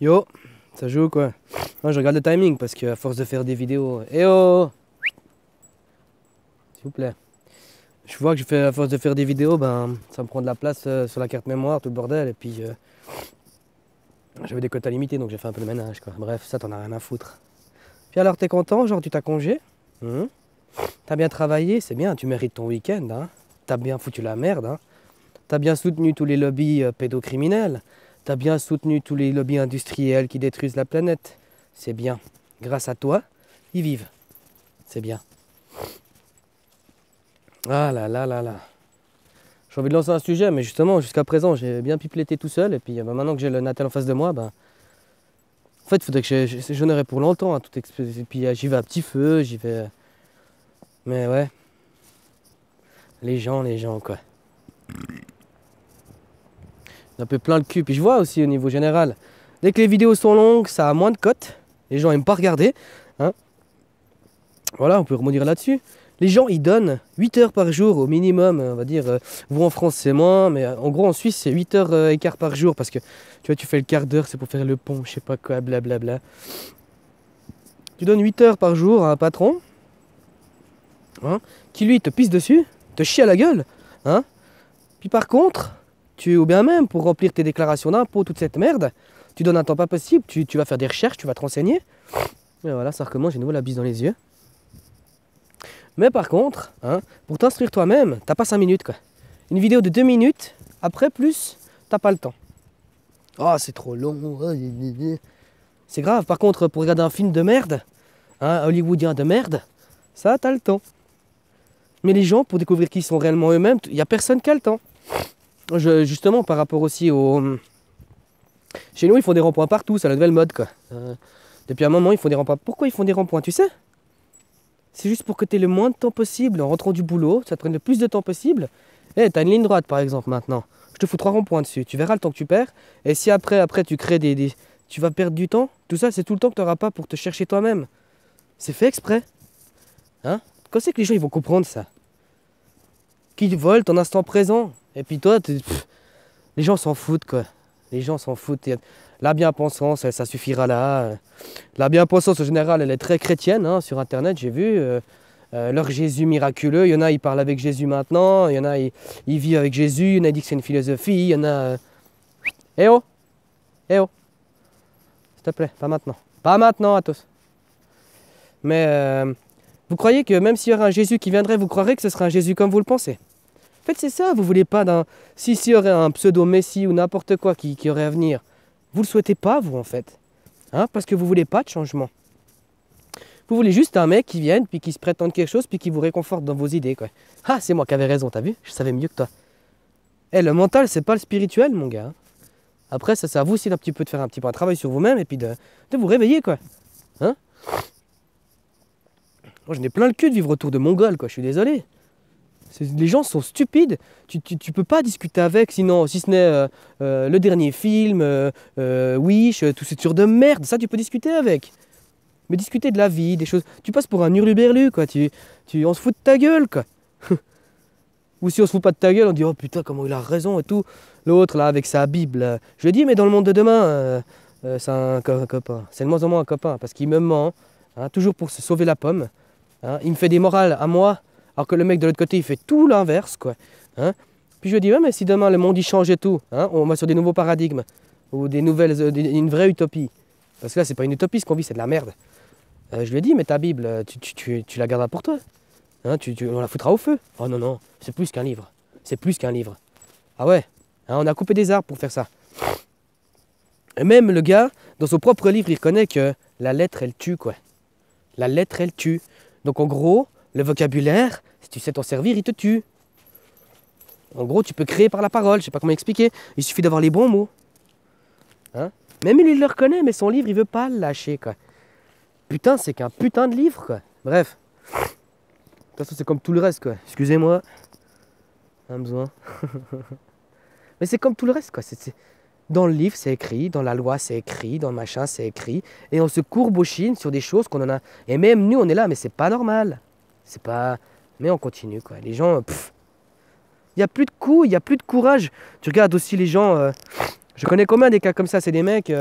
Yo, ça joue ou quoi? Moi je regarde le timing parce qu'à force de faire des vidéos. Eh oh! S'il vous plaît. Je vois que je fais à force de faire des vidéos, ben ça me prend de la place sur la carte mémoire, tout le bordel, et puis j'avais des quotas limités donc j'ai fait un peu de ménage quoi. Bref, ça t'en as rien à foutre. Puis alors t'es content, genre tu t'as congé? T'as bien travaillé, c'est bien, tu mérites ton week-end, hein? T'as bien foutu la merde, hein? T'as bien soutenu tous les lobbies pédocriminels. T'as bien soutenu tous les lobbies industriels qui détruisent la planète. C'est bien. Grâce à toi, ils vivent. C'est bien. Ah là là là là. J'ai envie de lancer un sujet, mais justement, jusqu'à présent, j'ai bien pipeleté tout seul. Et puis maintenant que j'ai le Natal en face de moi, ben, en fait, il faudrait que j'en aurais pour longtemps. Hein, et puis j'y vais à petit feu, j'y vais. Mais ouais, les gens, quoi. Un peu plein le cul. Puis je vois aussi au niveau général, dès que les vidéos sont longues, ça a moins de cotes. Les gens aiment pas regarder. Hein. Voilà, on peut rebondir là-dessus. Les gens, ils donnent 8 heures par jour au minimum, on va dire. Vous en France, c'est moins, mais en gros, en Suisse, c'est 8 heures et quart par jour. Parce que, tu vois, tu fais le quart d'heure, c'est pour faire le pont, je sais pas quoi, blablabla. Tu donnes 8 heures par jour à un patron, hein, qui lui te pisse dessus, te chie à la gueule. Hein. Puis par contre, ou bien même pour remplir tes déclarations d'impôts, toute cette merde, tu donnes un temps pas possible, tu vas faire des recherches, tu vas te renseigner. Et voilà, ça recommence, j'ai de nouveau la bise dans les yeux. Mais par contre, hein, pour t'instruire toi-même, t'as pas 5 minutes quoi. Une vidéo de 2 minutes, après plus, t'as pas le temps. Oh, c'est trop long. C'est grave. Par contre, pour regarder un film de merde, hein, hollywoodien de merde, ça, t'as le temps. Mais les gens, pour découvrir qui ils sont réellement eux-mêmes, il n'y a personne qui a le temps. Justement, par rapport aussi au... Chez nous, ils font des ronds-points partout, c'est la nouvelle mode quoi. Depuis un moment, ils font des ronds-points. Pourquoi ils font des ronds-points, tu sais? C'est juste pour que tu aies le moins de temps possible en rentrant du boulot, ça te prenne le plus de temps possible. Eh, t'as une ligne droite par exemple maintenant. Je te fous 3 ronds-points dessus, tu verras le temps que tu perds. Et si après tu crées tu vas perdre du temps, tout ça c'est tout le temps que tu n'auras pas pour te chercher toi-même. C'est fait exprès. Hein? Quand c'est que les gens ils vont comprendre ça? Qu'ils volent ton instant présent. Et puis toi, les gens s'en foutent quoi. Les gens s'en foutent. La bien-pensance, ça suffira là. La bien-pensance en général, elle est très chrétienne. Hein, sur Internet, j'ai vu leur Jésus miraculeux. Il y en a, ils parlent avec Jésus maintenant. Il y en a, ils vivent avec Jésus. Il y en a, ils disent que c'est une philosophie. Il y en a... Eh oh! Eh oh! S'il te plaît, pas maintenant. Pas maintenant, Athos. Mais vous croyez que même s'il y aurait un Jésus qui viendrait, vous croirez que ce serait un Jésus comme vous le pensez? En fait, c'est ça, vous voulez pas d'un... S'il y aurait un pseudo-messie ou n'importe quoi qui aurait à venir, vous le souhaitez pas, vous, en fait. Hein, parce que vous voulez pas de changement. Vous voulez juste un mec qui vienne, puis qui se prétende quelque chose, puis qui vous réconforte dans vos idées, quoi. Ah, c'est moi qui avais raison, t'as vu? Je savais mieux que toi. Eh, le mental, c'est pas le spirituel, mon gars. Après, ça, c'est à vous aussi d'un petit peu de faire un petit peu un travail sur vous-même, et puis de vous réveiller, quoi. Hein? Moi, je n'ai plein le cul de vivre autour de Mongols, quoi, je suis désolé. Les gens sont stupides, tu peux pas discuter avec, sinon, si ce n'est le dernier film, Wish, tout ce genre de merde, ça tu peux discuter avec. Mais discuter de la vie, des choses, tu passes pour un hurluberlu quoi, on se fout de ta gueule quoi. Ou si on se fout pas de ta gueule, on dit oh putain comment il a raison et tout. L'autre là avec sa Bible, je le dis mais dans le monde de demain, c'est un copain, c'est de moins en moins un copain, parce qu'il me ment, hein, toujours pour se sauver la pomme, hein, il me fait des morales à moi. Alors que le mec de l'autre côté, il fait tout l'inverse, quoi. Hein. Puis je lui dis, ouais, mais si demain le monde il change et tout, hein, on va sur des nouveaux paradigmes, ou des nouvelles, une vraie utopie. Parce que là, c'est pas une utopie ce qu'on vit, c'est de la merde. Je lui ai dit, mais ta Bible, tu la garderas pour toi. Hein, on la foutra au feu. Oh non, non, c'est plus qu'un livre. C'est plus qu'un livre. Ah ouais, hein, on a coupé des arbres pour faire ça. Et même le gars, dans son propre livre, il reconnaît que la lettre, elle tue, quoi. La lettre, elle tue. Donc en gros, le vocabulaire, si tu sais t'en servir, il te tue. En gros, tu peux créer par la parole, je sais pas comment expliquer. Il suffit d'avoir les bons mots. Hein? Même lui, il le reconnaît, mais son livre, il veut pas le lâcher, quoi. Putain, c'est qu'un putain de livre, quoi. Bref. De toute façon, c'est comme tout le reste, quoi. Excusez-moi. Un besoin. Mais c'est comme tout le reste, quoi. Dans le livre, c'est écrit. Dans la loi, c'est écrit. Dans le machin, c'est écrit. Et on se courbe-chine sur des choses qu'on en a... Et même nous, on est là, mais c'est pas normal. C'est pas... Mais on continue, quoi. Les gens... Il n'y a plus de coups, il n'y a plus de courage. Tu regardes aussi les gens... Je connais combien des cas comme ça? C'est des mecs...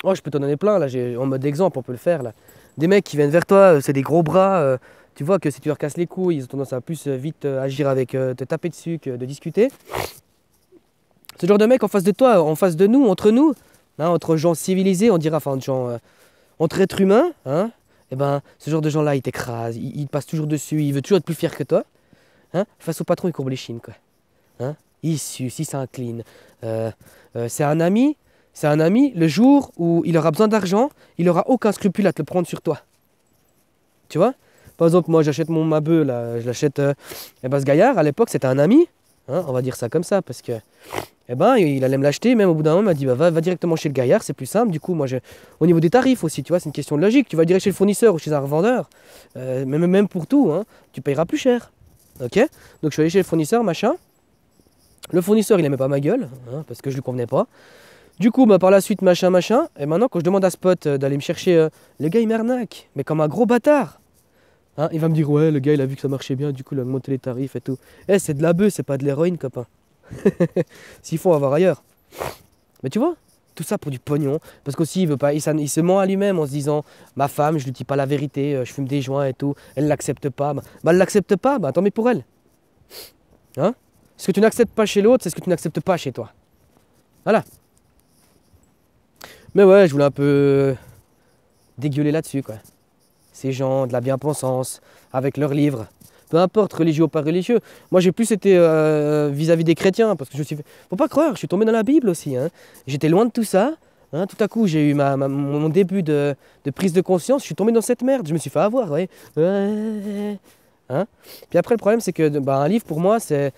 Oh, je peux t'en donner plein, là, en mode exemple, on peut le faire, là. Des mecs qui viennent vers toi, c'est des gros bras, tu vois que si tu leur casses les couilles, ils ont tendance à plus vite agir avec, te taper dessus que de discuter. Ce genre de mec en face de toi, en face de nous, hein, entre gens civilisés, on dira, enfin, entre êtres humains, hein, et ben, ce genre de gens-là, ils t'écrasent, ils te passent toujours dessus, il veut toujours être plus fier que toi. Hein. Face au patron, il courbe les chines, quoi. Hein. Il suce, il s'incline. C'est un ami, le jour où il aura besoin d'argent, il aura aucun scrupule à te le prendre sur toi. Tu vois? Par exemple, moi, j'achète ma bœuf, là, je l'achète, eh ben, ce gaillard, à l'époque, c'était un ami, hein, on va dire ça comme ça, parce que eh ben, il allait me l'acheter, même au bout d'un moment, il m'a dit bah, va directement chez le gaillard, c'est plus simple. Du coup, moi, au niveau des tarifs aussi, tu vois, c'est une question de logique. Tu vas direct chez le fournisseur ou chez un revendeur, même pour tout, hein, tu payeras plus cher. Ok? Donc, je suis allé chez le fournisseur, machin. Le fournisseur, il aimait pas ma gueule, hein, parce que je lui convenais pas. Du coup, bah, par la suite, machin. Et maintenant, quand je demande à Spot d'aller me chercher, le gars, il m'arnaque, mais comme un gros bâtard. Hein, il va me dire ouais, le gars, il a vu que ça marchait bien, du coup, il a augmenté les tarifs et tout. Eh, c'est de la bœuf, c'est pas de l'héroïne, copain. S'il faut avoir ailleurs. Mais tu vois, tout ça pour du pognon. Parce qu'aussi, il veut pas, il se ment à lui-même en se disant ma femme, je lui dis pas la vérité, je fume des joints et tout, elle l'accepte pas. Bah, elle l'accepte pas, bah tant mieux pour elle. Hein? Ce que tu n'acceptes pas chez l'autre, c'est ce que tu n'acceptes pas chez toi. Voilà. Mais ouais, je voulais un peu dégueuler là-dessus, quoi. Ces gens de la bien-pensance, avec leurs livres. Peu importe, religieux ou pas religieux. Moi, j'ai plus été vis-à-vis des chrétiens, parce que je suis... Faut pas croire, je suis tombé dans la Bible aussi. Hein. J'étais loin de tout ça. Hein. Tout à coup, j'ai eu mon début de prise de conscience. Je suis tombé dans cette merde. Je me suis fait avoir, ouais. Hein. Puis après, le problème, c'est que bah, un livre, pour moi, c'est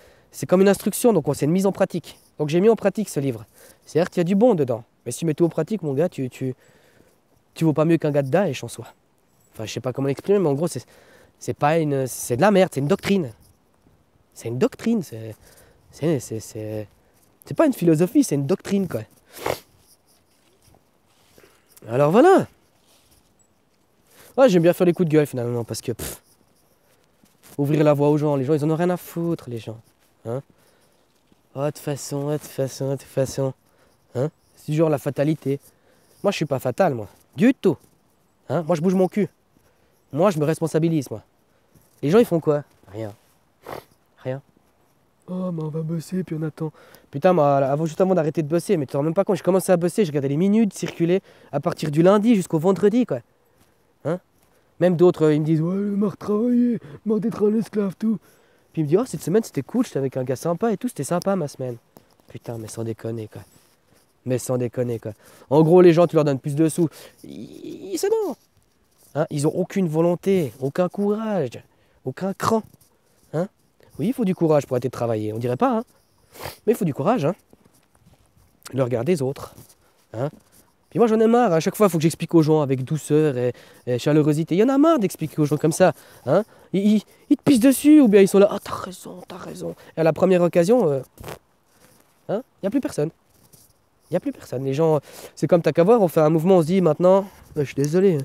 comme une instruction. Donc, c'est une mise en pratique. Donc, j'ai mis en pratique ce livre. C'est-à-dire qu'il y a du bon dedans. Mais si tu mets tout en pratique, mon gars, tu vaux pas mieux qu'un gars de Daesh en soi. Enfin, je sais pas comment l'exprimer, mais en gros, c'est de la merde, c'est une doctrine. C'est une doctrine, c'est pas une philosophie, c'est une doctrine, quoi. Alors voilà. Ouais, j'aime bien faire les coups de gueule, finalement, parce que, ouvrir la voie aux gens, les gens, ils en ont rien à foutre, les gens. Hein. Oh, de toute façon. Hein. C'est du genre la fatalité. Moi, je suis pas fatal, moi. Du tout. Hein. Moi, je bouge mon cul. Moi, je me responsabilise, moi. Les gens, ils font quoi? Rien. Rien. Oh, mais on va bosser, puis on attend. Putain, moi, juste avant d'arrêter de bosser, mais tu te rends même pas compte, j'ai commencé à bosser, je regardais les minutes circuler à partir du lundi jusqu'au vendredi, quoi. Hein? Même d'autres, ils me disent, ouais, marre de travailler, marre d'être un esclave, tout. Puis ils me disent, oh, cette semaine, c'était cool, j'étais avec un gars sympa et tout, c'était sympa, ma semaine. Putain, mais sans déconner, quoi. Mais sans déconner, quoi. En gros, les gens, tu leur donnes plus de sous. C'est bon. Hein? Ils ont aucune volonté, aucun courage, aucun cran. Hein? Oui, il faut du courage pour arrêter de travailler. On dirait pas, hein? Mais il faut du courage, hein? Le regard des autres. Hein? Puis moi, j'en ai marre. À chaque fois, il faut que j'explique aux gens avec douceur et chaleurosité. Il y en a marre d'expliquer aux gens comme ça. Hein? Ils te pissent dessus ou bien ils sont là. Ah, t'as raison. Et à la première occasion, hein? Il n'y a plus personne. Il n'y a plus personne. Les gens, c'est comme t'as qu'à voir, on fait un mouvement, on se dit maintenant, je suis désolé.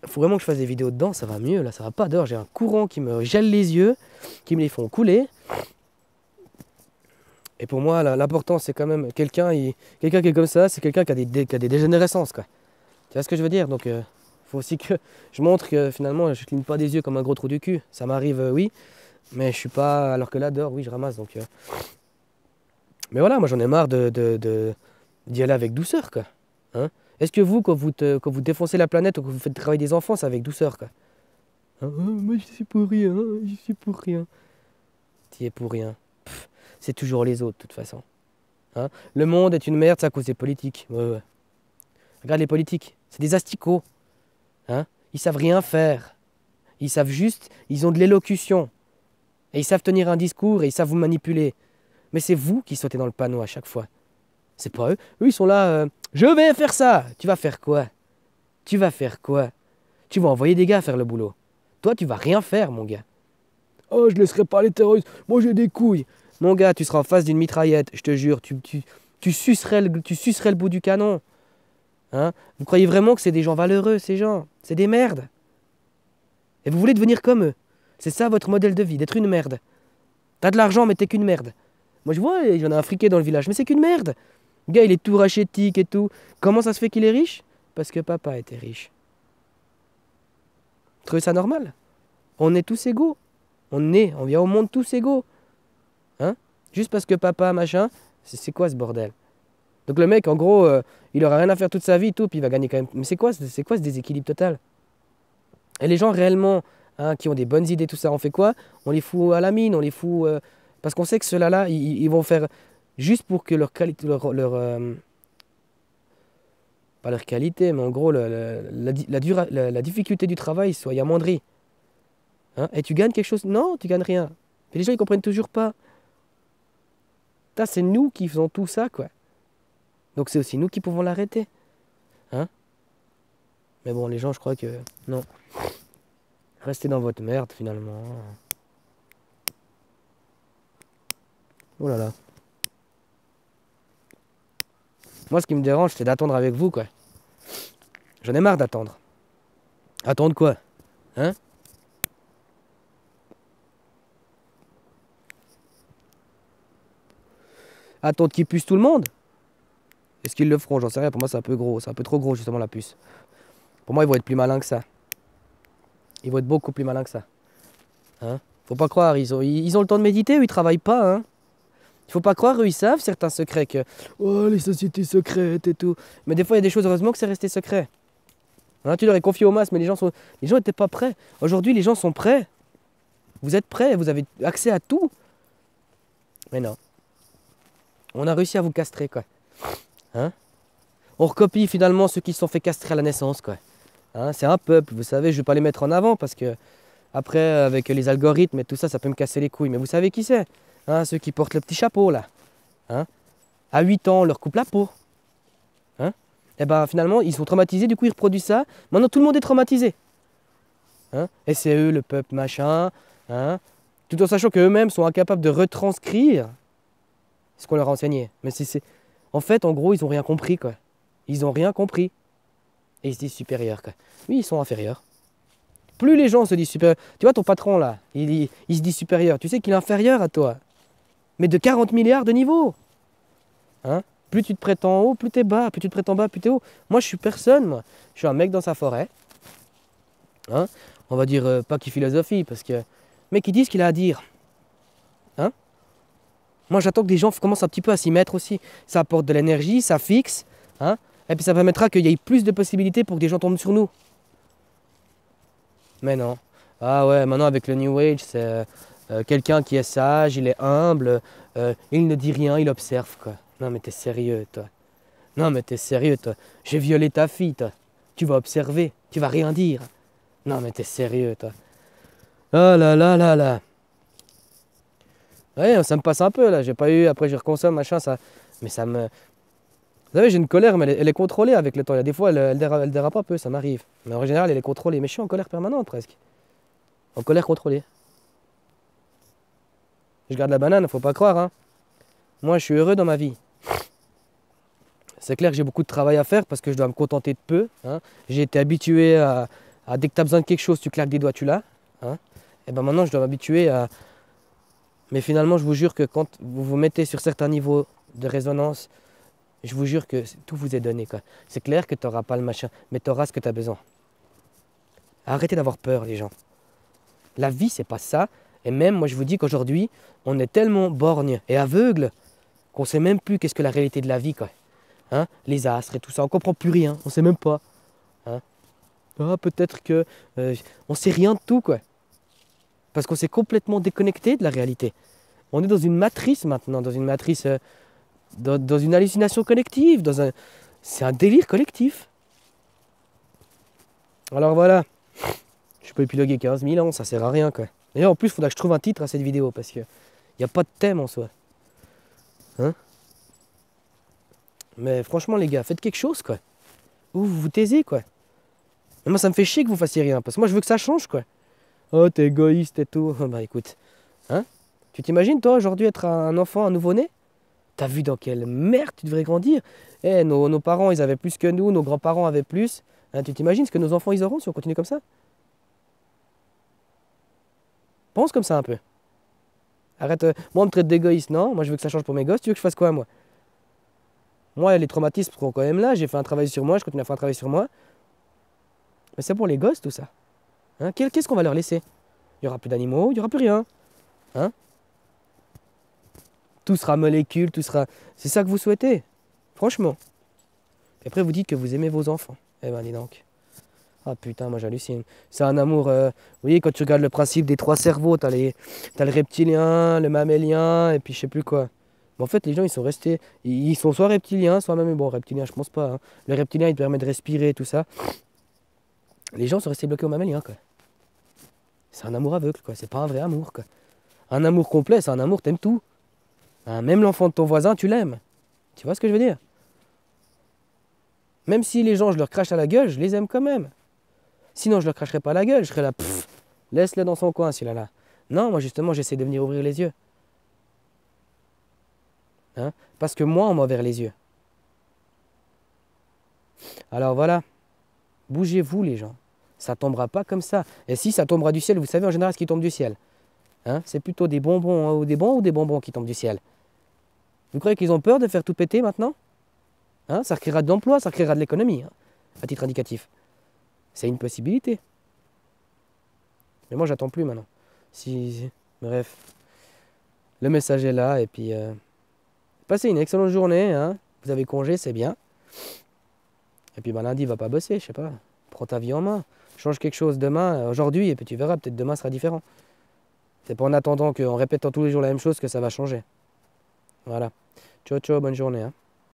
Il faut vraiment que je fasse des vidéos dedans, ça va mieux, là, ça va pas dehors. J'ai un courant qui me gèle les yeux, qui me les font couler. Et pour moi, l'important, c'est quand même quelqu'un qui est comme ça, c'est quelqu'un qui a des dégénérescences, quoi. Tu vois ce que je veux dire? Donc, faut aussi que je montre que finalement, je cligne pas des yeux comme un gros trou du cul. Ça m'arrive, oui, mais je suis pas. Alors que là, dehors, oui, je ramasse. Donc, mais voilà, moi, j'en ai marre d'y aller avec douceur, quoi. Hein? Est-ce que vous, quand vous défoncez la planète ou que vous faites travailler des enfants, c'est avec douceur, quoi? Hein? Moi, je suis pour rien, je suis pour rien. Tu es pour rien. C'est toujours les autres, de toute façon. Hein? Le monde est une merde, c'est à cause des politiques. Ouais. Regarde les politiques, c'est des asticots. Hein? Ils savent rien faire. Ils savent juste, ils ont de l'élocution. Et ils savent tenir un discours et ils savent vous manipuler. Mais c'est vous qui sautez dans le panneau à chaque fois. C'est pas eux. Eux, ils sont là, je vais faire ça. Tu vas faire quoi? Tu vas envoyer des gars faire le boulot. Toi, tu vas rien faire, mon gars. Oh, je laisserai pas les terroristes. Moi, j'ai des couilles. Mon gars, tu seras en face d'une mitraillette, je te jure. Tu sucerais le bout du canon. Hein? Vous croyez vraiment que c'est des gens valeureux, ces gens? C'est des merdes. Et vous voulez devenir comme eux. C'est ça votre modèle de vie, d'être une merde. T'as de l'argent, mais t'es qu'une merde. Moi, je vois, il y en a un friqué dans le village, mais c'est qu'une merde. Le gars, il est tout rachétique et tout. Comment ça se fait qu'il est riche? Parce que papa était riche. Vous trouvez ça normal? On est tous égaux. On vient au monde tous égaux. Hein? Juste parce que papa, machin, c'est quoi ce bordel? Donc le mec, en gros, il aura rien à faire toute sa vie et tout, puis il va gagner quand même. Mais c'est quoi ce déséquilibre total? Et les gens réellement, hein, qui ont des bonnes idées, tout ça, on fait quoi? On les fout à la mine, on les fout... parce qu'on sait que ceux-là, ils vont faire juste pour que leur qualité, pas leur qualité, mais en gros, la difficulté du travail soit amoindrie. Hein? Et tu gagnes quelque chose? Non, tu gagnes rien. Et les gens, ils comprennent toujours pas. Putain, c'est nous qui faisons tout ça, quoi. Donc c'est aussi nous qui pouvons l'arrêter. Hein? Mais bon, les gens, je crois que... Non. Restez dans votre merde, finalement. Oh là là. Moi, ce qui me dérange, c'est d'attendre avec vous, quoi. J'en ai marre d'attendre. Attendre quoi? Hein? Attendre qu'ils puissent tout le monde? Est-ce qu'ils le feront? J'en sais rien. Pour moi, c'est un peu gros. C'est un peu trop gros, justement, la puce. Pour moi, ils vont être plus malins que ça. Ils vont être beaucoup plus malins que ça. Hein? Faut pas croire. Ils ont le temps de méditer ou ils travaillent pas, hein? Faut pas croire, eux, ils savent certains secrets que... Oh, les sociétés secrètes et tout. Mais des fois, il y a des choses, heureusement que c'est resté secret. Hein, tu leur as confié au masque, mais les gens n'étaient pas prêts. Aujourd'hui, les gens sont prêts. Vous êtes prêts, vous avez accès à tout. Mais non. On a réussi à vous castrer, quoi. Hein? On recopie finalement ceux qui se sont fait castrer à la naissance, quoi. Hein, c'est un peuple, vous savez, je ne vais pas les mettre en avant parce que après, avec les algorithmes et tout ça, ça peut me casser les couilles. Mais vous savez qui c'est? Hein, ceux qui portent le petit chapeau, là. Hein? À 8 ans, on leur coupe la peau. Hein? Et ben finalement, ils sont traumatisés, du coup, ils reproduisent ça. Maintenant, tout le monde est traumatisé. Hein? Et c'est eux, le peuple machin. Hein? Tout en sachant qu'eux-mêmes sont incapables de retranscrire ce qu'on leur a enseigné. Mais en fait, en gros, ils n'ont rien compris, quoi. Ils n'ont rien compris. Et ils se disent supérieurs, quoi. Oui, ils sont inférieurs. Plus les gens se disent supérieurs. Tu vois, ton patron, là, il se dit supérieur. Tu sais qu'il est inférieur à toi. Mais de 40 milliards de niveaux. Hein? Plus tu te prétends haut, plus tu es bas. Plus tu te prétends bas, plus tu es haut. Moi, je suis personne, moi. Je suis un mec dans sa forêt. Hein? On va dire pas qui philosophie, parce que... Mais qui dit ce qu'il a à dire. Hein? Moi, j'attends que des gens commencent un petit peu à s'y mettre aussi. Ça apporte de l'énergie, ça fixe. Hein? Et puis ça permettra qu'il y ait plus de possibilités pour que des gens tombent sur nous. Mais non. Ah ouais, maintenant avec le New Age, c'est quelqu'un qui est sage, il est humble, il ne dit rien, il observe, quoi. Non mais t'es sérieux, toi. Non mais t'es sérieux, toi. J'ai violé ta fille, toi. Tu vas observer, tu vas rien dire. Non mais t'es sérieux, toi. Oh là là là là. Ouais, ça me passe un peu là. J'ai pas eu, après je reconsomme, machin, ça. Mais ça me. Vous savez, j'ai une colère, mais elle est contrôlée avec le temps. Il y a des fois, elle dérape un peu, ça m'arrive. Mais en général, elle est contrôlée. Mais je suis en colère permanente presque. En colère contrôlée. Je garde la banane, faut pas croire, hein. Moi, je suis heureux dans ma vie. C'est clair que j'ai beaucoup de travail à faire parce que je dois me contenter de peu. Hein. J'ai été habitué dès que tu as besoin de quelque chose, tu claques des doigts, tu l'as. Hein. Et ben maintenant, je dois m'habituer à... Mais finalement, je vous jure que quand vous vous mettez sur certains niveaux de résonance, je vous jure que tout vous est donné, quoi. C'est clair que tu n'auras pas le machin, mais tu auras ce que tu as besoin. Arrêtez d'avoir peur, les gens. La vie, c'est pas ça. Et même, moi, je vous dis qu'aujourd'hui, on est tellement borgne et aveugle qu'on sait même plus qu'est-ce que la réalité de la vie, quoi. Hein? Les astres et tout ça, on comprend plus rien, on sait même pas. Hein? Ah, peut-être que on sait rien de tout, quoi. Parce qu'on s'est complètement déconnecté de la réalité. On est dans une matrice maintenant, dans une matrice, dans une hallucination collective, c'est un délire collectif. Alors voilà, je peux épiloguer 15 000 ans, ça sert à rien, quoi. D'ailleurs, en plus, il faudra que je trouve un titre à cette vidéo, parce qu'il n'y a pas de thème en soi. Hein? Mais franchement, les gars, faites quelque chose, quoi. Ou vous vous taisez, quoi. Mais moi, ça me fait chier que vous fassiez rien, parce que moi, je veux que ça change, quoi. Oh, t'es égoïste et tout. Bah écoute, hein? Tu t'imagines, toi, aujourd'hui, être un enfant, un nouveau-né? T'as vu dans quelle merde tu devrais grandir? Eh, nos parents, ils avaient plus que nous, nos grands-parents avaient plus. Hein, tu t'imagines ce que nos enfants, ils auront si on continue comme ça? Pense comme ça un peu. Arrête, moi, on me traite d'égoïste, non? Moi, je veux que ça change pour mes gosses. Tu veux que je fasse quoi, moi? Moi, les traumatismes seront quand même là. J'ai fait un travail sur moi, je continue à faire un travail sur moi. Mais c'est pour les gosses, tout ça. Hein, qu'est-ce qu'on va leur laisser? Il n'y aura plus d'animaux, il n'y aura plus rien. Hein? Tout sera molécule, tout sera... C'est ça que vous souhaitez, franchement. Et après, vous dites que vous aimez vos enfants. Eh ben, dis donc. Ah putain, moi j'hallucine. C'est un amour... Vous voyez, quand tu regardes le principe des trois cerveaux, t'as le reptilien, le mammélien, et puis je sais plus quoi. Mais en fait, les gens, ils sont restés... Ils sont soit reptiliens, soit même... Bon, reptilien, je pense pas. Hein. Le reptilien, il te permet de respirer, tout ça. Les gens sont restés bloqués au mammélien, quoi. C'est un amour aveugle, quoi. C'est pas un vrai amour, quoi. Un amour complet, c'est un amour, t'aimes tout. Hein, même l'enfant de ton voisin, tu l'aimes. Tu vois ce que je veux dire? Même si les gens, je leur crache à la gueule, je les aime quand même. Sinon, je leur cracherai pas à la gueule, je serais là, laisse-le dans son coin, celui-là. Là. Non, moi justement, j'essaie de venir ouvrir les yeux. Hein? Parce que moi, on m'a ouvert les yeux. Alors voilà, bougez-vous les gens. Ça tombera pas comme ça. Et si ça tombera du ciel, vous savez en général ce qui tombe du ciel. Hein? C'est plutôt des bonbons, hein, ou des bons ou des bonbons qui tombent du ciel. Vous croyez qu'ils ont peur de faire tout péter maintenant? Hein? Ça créera de l'emploi, ça créera de l'économie, hein, à titre indicatif. C'est une possibilité. Mais moi, j'attends plus maintenant. Bref, le message est là. Et puis, passez une excellente journée. Hein. Vous avez congé, c'est bien. Et puis, lundi, va pas bosser, je sais pas. Prends ta vie en main. Change quelque chose demain, aujourd'hui, et puis tu verras, peut-être demain sera différent. C'est pas en attendant qu'en répétant tous les jours la même chose que ça va changer. Voilà. Ciao, ciao, bonne journée. Hein.